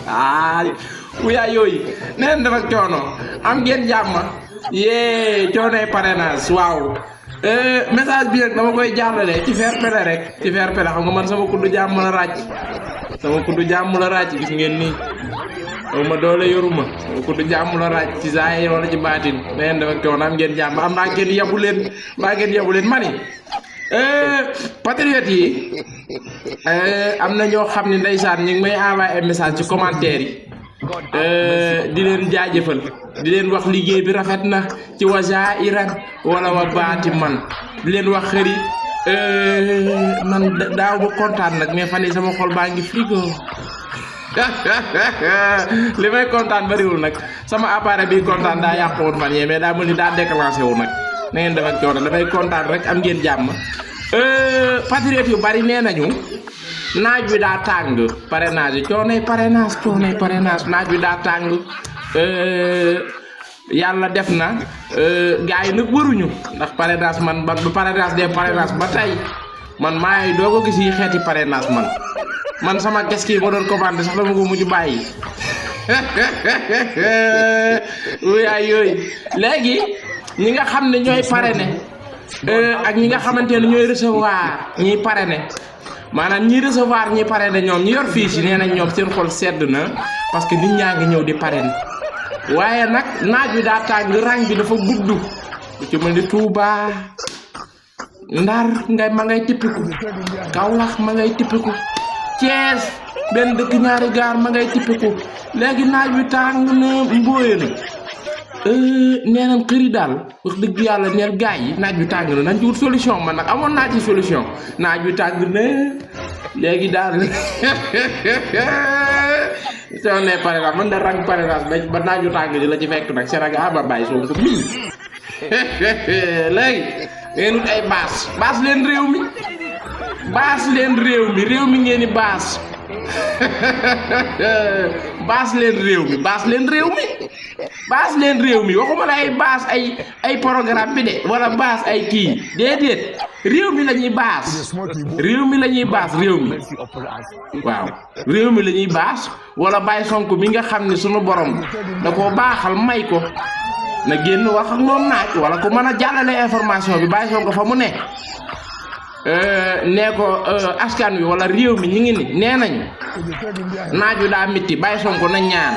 ay uya yooyu neen dafa coono am ngeen jàmm yee coonoy parrainage waaw message bi nag dama koy jàllale ci fair play rek ci fair play xam nga man sama kuddu jàmm la ràcc gis ngeen nii ma doole yoruma sama kuddu jàmm la ràcc ci zaay wala ci baatin neen dafa coono am ngeen jàmm am naa ngeen yabu leen mani patriote yi am na ñoo xam ne ndeysaan ñu ngi may envoyé message ci commentaire yi di leen jaajëfal di leen wax liggéey bi rafet na ci waja iran wala wa baati man di leen wax xëri man daaw ba kontaan nag mais fan yi sama xol baa ngi frigo li may kontaan bariwul nag sama appareil bi kontaan daa yàqoon fan yee mais daa mel ni daa déclenché wu nag na ngeen def ak coono damay kontaan rek am ngeen jàmm patriote yu bari nee nañu naaj wi daa tàng parrainage yi coonay parrainage naaj wi daa tàng yàlla def na gars yi nag waruñu ndax parrainage man ba parrainage des parrainage ba tey man maay doo ko gis yi xeeti parrainage man sama keski ma doon commandé sax dama ko mujj bàyyi wuyaay yooyu léegi ñi nga xam ne ñooy parrainé ak ñi nga xamante ne ñooy recevoir ñiy parrainé maanaam ñi recevoir ñi parrainé ñoom ñi yor fiche yi nee nañ ñoom seen xol sedd na parce que nit ñaa ngi ñëw di parrainé waaye nag naaj bi daa tàng rang bi dafa gudd lu ci mel ni Touba Ndar ma ngay tippiku Kaolack ma ngay tippiku Thiès benn dëkk ñaari gaar ma ngay tippiku léegi naaj bi tàng na mbooye na nee nañ xëri daal wax dëgg yàlla neel gaay yi naaj bi tàng na nañ ci wut solution man nag amoon naa ci solution naaj bi tàng na léegi daal soo ne parrainage man da rang parrainage ba naaj bi tàng di la ci fekk nag Sénégal ba bàyyi soo ko mii léegi ngeen wut ay baas leen réew mi ngeen di baas leen réew mi waxuma la ay baas ay programme bi de wala baas ay kii déedéet réew mi la ñuy baas waaw réew mi la ñuy baas wala Baye Sonko mi nga xam ne sunu borom da koo baaxal may ko na génn wax ak moom naaj wala ku mën a jàllale information bi Baye Sonko fa mu ne nee ko askan wi wala réew mi ñu ngi ni nee nañu naaju daa mitti Baye Sonko na ñaan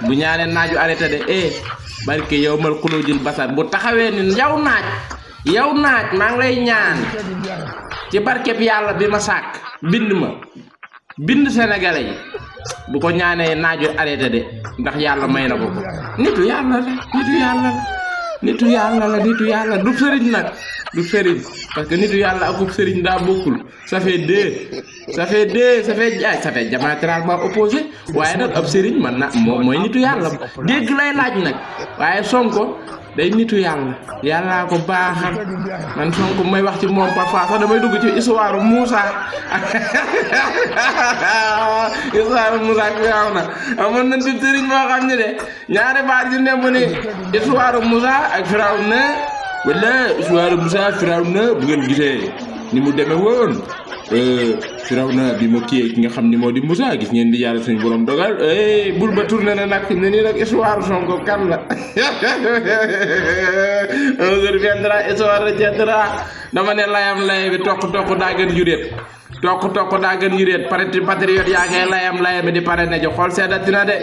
bu ñaanee naaju arrêté de barke yow mal xulóojil basar bu taxawee ni yow naaj maa ngi lay ñaan ci barkeb yàlla bi ma sàkk bind sénégalais yi bu ko ñaanee naaju arrêté de ndax yàlla may na ko nitu yàlla la du sëriñ nag du sëriñ parce que nitu yàlla akub sëriñ daa bokkul ça fait diamétralement opposé waaye nag ab sëriñ man na moom mooy nitu yàlla dégg lay laaj nag waaye Sonko day nitu yàllaa ko baaxal man Sonko may wax ci moom parfois sax damay dugg ci histoire Moussa Firawna amoon nañ ci sëriñ moo xam ne de ñaari baat yu nemb ni histoire Moussa ak Firawna wala histoire Moussa Firawna bu ngeen gisee ni mu demee woon Firawna bi ma kii ki nga xam ni moo di Moussa gis ngeen di yàlla suñu borom dogal bul ba tourné na nag ne nii nag histoire Sonko kan la un jour viendra histoire retiendra dama ne layam lay bi tokk daa gën jureet tokk daa gën jureet patriote yaa ngay layam bi di pare na jo xool seddatina de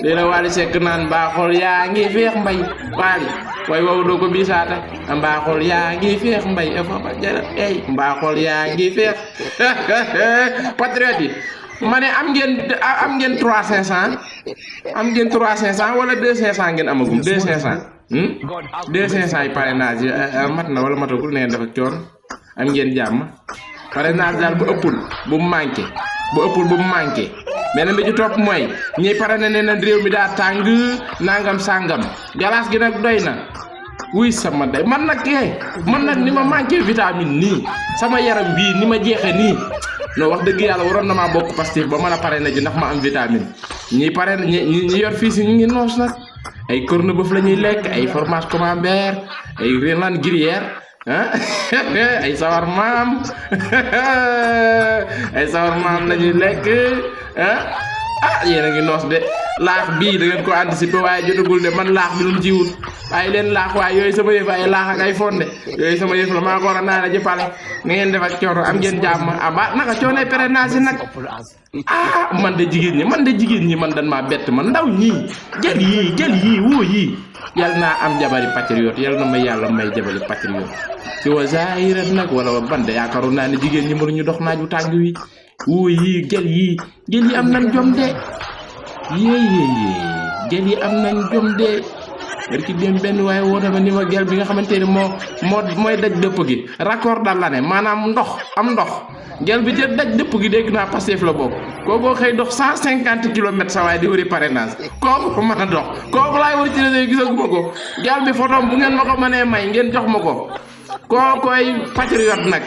lii la Wally Seck naan mbaa xool yaa ngi feex mbay Wally way wow doo ko biisaata mbaa xool yaa ngi feex mbay foofa jara mbaa xool yaa ngi feex patriote yi ma ne am ngeen 3500 wala 2500 ngeen amagum 2500 2500 yi parrainage yi mat na wala matagul neen dafa coon am ngeen jàmm parrainage daal bu ëppul bu mu manqué beneen bi ci topp mooy ñi parrainé ne na réew mi daa tàng nangam sangam galaas gi nag doy na wuy sama day man nag ni ma manqué vitamine nii sama yaram bii ni ma jeexe nii non wax dëgg yàlla waroon na maa bokk Pastef ba mën a parrainé ji ndax ma am vitamine ñi parrainé ñi yor fii si ñu ngi noos nag ay corned-beef la ñuy lekk ay fromage camembert ay renane gruyère ah ay sawar maam ay sawar maam lañuy lekk yéen a ngi noos de laax bii da ngeen ko anticiper waaye jotagul de man laax bi lu mu jiwut waaye leen laax waaye yooyu sama yëf ay laax ak ay fonde yooyu sama yëf la maa ko war a naana ji pale nga ngeen def ak coono am ngeen jàmm ba naka coonoy prénance yi nag man de jigéen ñi man dan maa bett man ndaw ñii jël yii woo yii yal naa am jabari patriote yal na ma yàlla may jabari patriote ci wa zahiran nag wala wa bande yaakaaroon naa ne jigéen ñi mënuñu dox naaju tàng wi woo yii jël yi am nañ jom de gel yi am nañ jom de barki dem benn waaye woo dama ni ma gel bi nga xamante ne mooy daj dëpp gi raccord dal la ne maanaam ndox gel bi jël daj dëpp gi dégg naa Pastef la bokk kooku xëy dox 150 kilomètres sa waaye di wëri parrainage kooku mën a dox kooku laay wër ci réseau yi gisaguma ko gel bi photom bu ngeen ma ko mënee may ngeen jox ma ko kookoy patriote nag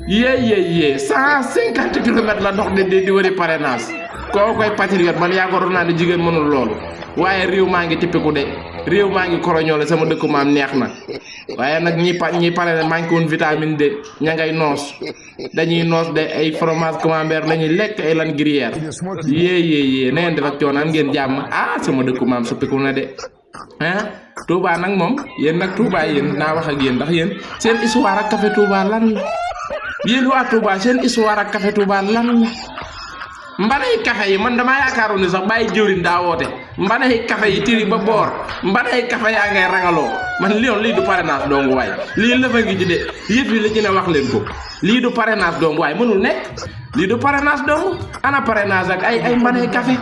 yee 150 kilomètres la dox di wëri parrainage kookoy patriote man yaakaaroon naa ne jigéen mënul loolu waaye réew maa ngi tippiku de réew maa ngi koroñoole sama dëkku maam neex na waaye nag ñi pare ne manqué woon vitamine D ña ngay noos dañuy noos de ay fromage camembert lañuy lekk ay lan gruyère yee na ngeen def ak coono am ngeen jàmm sama dëkku maam suppiku na de Touba nag moom yéen nag Touba yéen naa wax ak yéen ndax yéen seen histoire ak café Touba lan la yéen waa Touba seen histoire ak café Touba lan la mbanay café yi man damaa yaakaaroon ni sax bàyyi jëwriñ daa woote mbanay café yi tiri ba boor mbanay café yaa ngay rangaloo man lii du parrainage dong waay lii lëfa ngi ci de yëf yi la ci ne wax leen ko lii du parrainage dong waay mënul nekk lii du parrainage dong ana parrainage ak ay mbanay café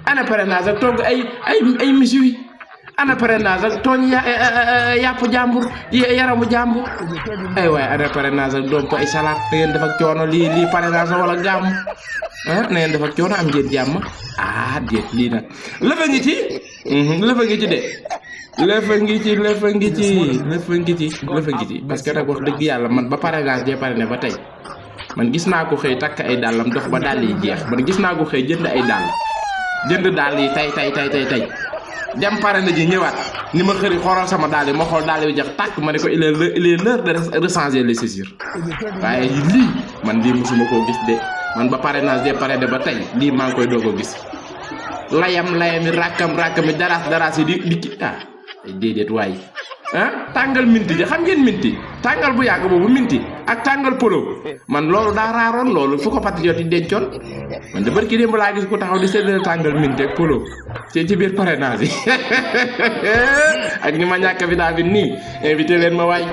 ana parrainage ak togg ay misuwi ana parrainage ak tooñ yàpp jàmbur yaramu jàmbur ay waay ana parrainage ak doom ko ay salade da ngeen def ak coono lii parrainage wala gàmm na ngeen def ak coono am ngeen jàmm déet lii nag lëfa ngi ci de lëfa ngi ci parce que nag wax dëgg yàlla man ba parrainage jee parrainé ba tey man gis naa ko xëy takk ay dàllam dox ba dàll yi jeex man gis naa ko xëy jënd ay dàll yi tey dem parrainé ji ñëwaat ni ma xëri xoolal sama dàll yi ma xool dàll yi jeex tàkk ma ne ko il est l'heure de rechanger les chaussures waaye lii man lii mosuma koo gis de man ba parrainage de parrainé ba tey lii maa ngi koy doog a gis layami rakkami daraas yi di ki déedéet waaye tàngal minti ji xam ngeen minti tàngal bu yàgg boobu minti ak tàngal polo man loolu daa raaroon loolu fu ko patriote yi dencoon man de barki démb laa gis ko taxaw di séddale tàngal minti ak polo ci biir parrainage yi ak ni ma ñàkk bi daa bi nii invité leen ma waay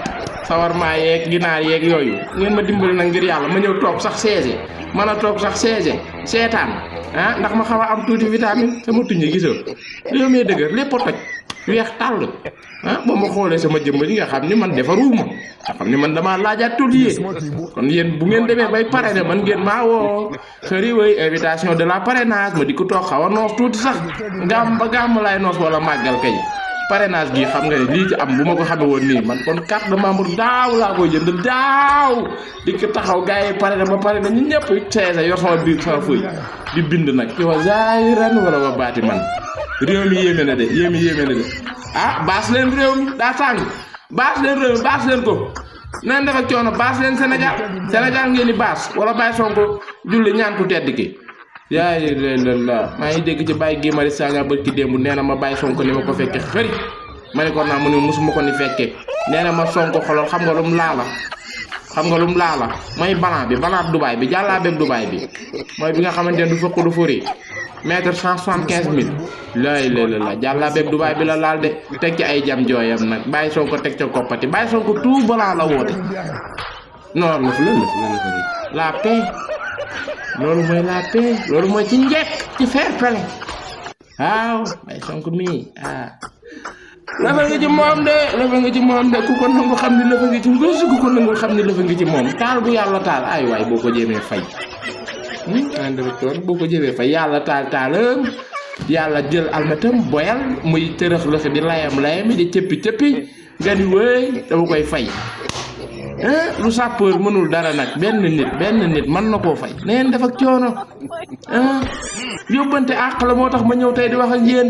sawarmaa yeeg ginaar yeeg yooyu ngeen ma dimbali nag ngir yàlla ma ñëw toog sax siège mën a toog sax siège seetaan ndax ma xaw a am tuuti vitamine sama tuñi gisoo réew mi dëgër lépp a toj weex tàll ba ma xoolee sama jëmm ji nga xam ni man defaruuma nga xam ni man damaa laajaat tollier kon yéen bu ngeen demee bay parrainé man ngeen maa woo xëri way invitation de la parrainage ma di ko toog xaw a noos tuuti sax gàmm laay noos wala màggal kay parrainage gi xam nga ne lii ci am bu ma ko xamee woon nii man kon carte de membre daaw laa koy jënd daaw di ko taxaw gars yi parrainé ba parrainé ñun ñëpp seesa yor sama biir sama feuille di bind nag ci wa zahiran wala wa baati man réew mi yéeme na de baas leen réew mi daa tàng baas leen ko nan def ak coono baas leen Sénégal ngeen di baas wala Baye Sonko julli ñaan ku tedd ki yaa la maa ngi dégg ci Baye Guy Marius Sagna barki démb nee na ma Baye Sonko ni ma ko fekke xëri ma ne ko naa mu ne musuma ko ni fekke nee na ma Sonko xolol xam nga lum laala mooy banaat Dubaay bi jàllaabeeg Dubaay bi mooy bi nga xamante ne du fëkk du furi mètre 175 000 la jàllaabeeg Dubaay bi la laal de teg ci ay jam jooyam nag Baye Sonko teg ca koppati Baye Sonko tout blanc la woote non la paix loolu mooy la paix loolu mooy ci njekk ci fair play waaw Baye Sonko mii lëfa ngi ci moom de ku ko nangu xam ni lëfa ngi ci nguus ku ko nangu xam ni lëfa ngi ci moom taal bu yàlla taal ay waay boo ko jéemee fay boo ko jëmee fay yàlla taalam yàlla jël almetam boyal muy tërëx lëx di layam di cëppi nga ni wëy dama koy fay lu sapeur mënul dara nag benn nit mën na koo fay neen def ak coono yóbbante àq la moo tax ma ñëw tey di wax ak yéen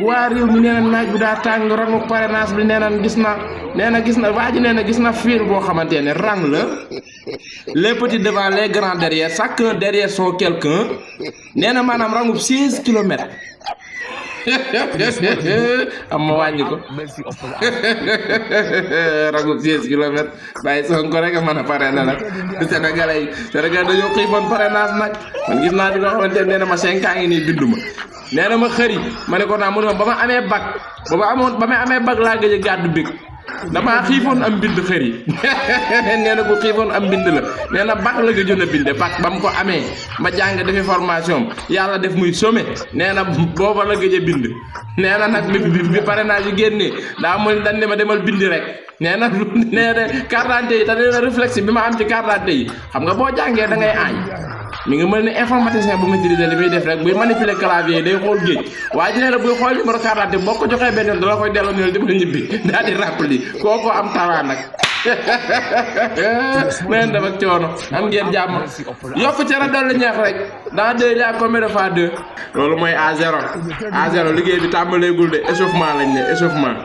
waa réew mi nee na naaj bi daa tàng rangu parrainage bi nee na gis na waa ji nee na gis na fiir boo xamante ne rang la les petits devant les grands derrière chacun derrière son quelqu'un nee na maanaam rangu 16 kilomètres am ma wàññi ko rangu 16 kilomètres bàyyi Sonko rek a mën a parrainer nag Sénégal dañoo xiifoon parrainage nag man gis naa di nga xamante ne nee na ma 5 ans ngi nii binduma nee na ma xëri ma ne ko naa mu ne ma ba ma amee bac laa gëj a gàddu big damaa xiifoon am bind xëri nee na ku xiifoon am bind la nee na bac la gëjoon a binde bac ba mu ko amee ma jàng defi formation yàlla def muy somme nee na booba la gëj a bind nee na nag bi parrainage yu génnee daa mën dañ ne ma demal bind rek nee na carte d'identité yi te nee na réflexe bi ma am ci carte d'identité yi xam nga boo jàngee da ngay aay mi ngi mel ni informaticien bu maîtriser li muy def rek buy manipuler clavier day xool géej waaye ji nee na buy xool numéro carte d'identité boo ko joxee benn yoon dala koy delloo ñëw di ñibbi daal di rappeli kooko am tawaa nag neen def ak coono am ngeen jàmm yokk ci ra dolli ñeex rek dans 2 il y a combien de fois 2 loolu mooy A0 liggéey bi tàmbaleegul de échauffement lañ ne échauffement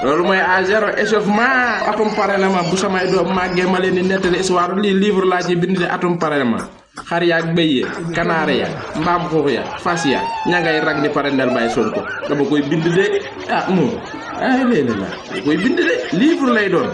loolu mooy A0 échauffement atum parrainage bu samay doom màggee ma leen di nettali histoire lii livre laa ci bind de atum parrainage xar yaag bëy ya kanaare ya mbaam xuux ya fas ya ña ngay rang di parrainel Baye Sonko dama koy bind de moom ay léeg-léeg la koy bind de livre lay doon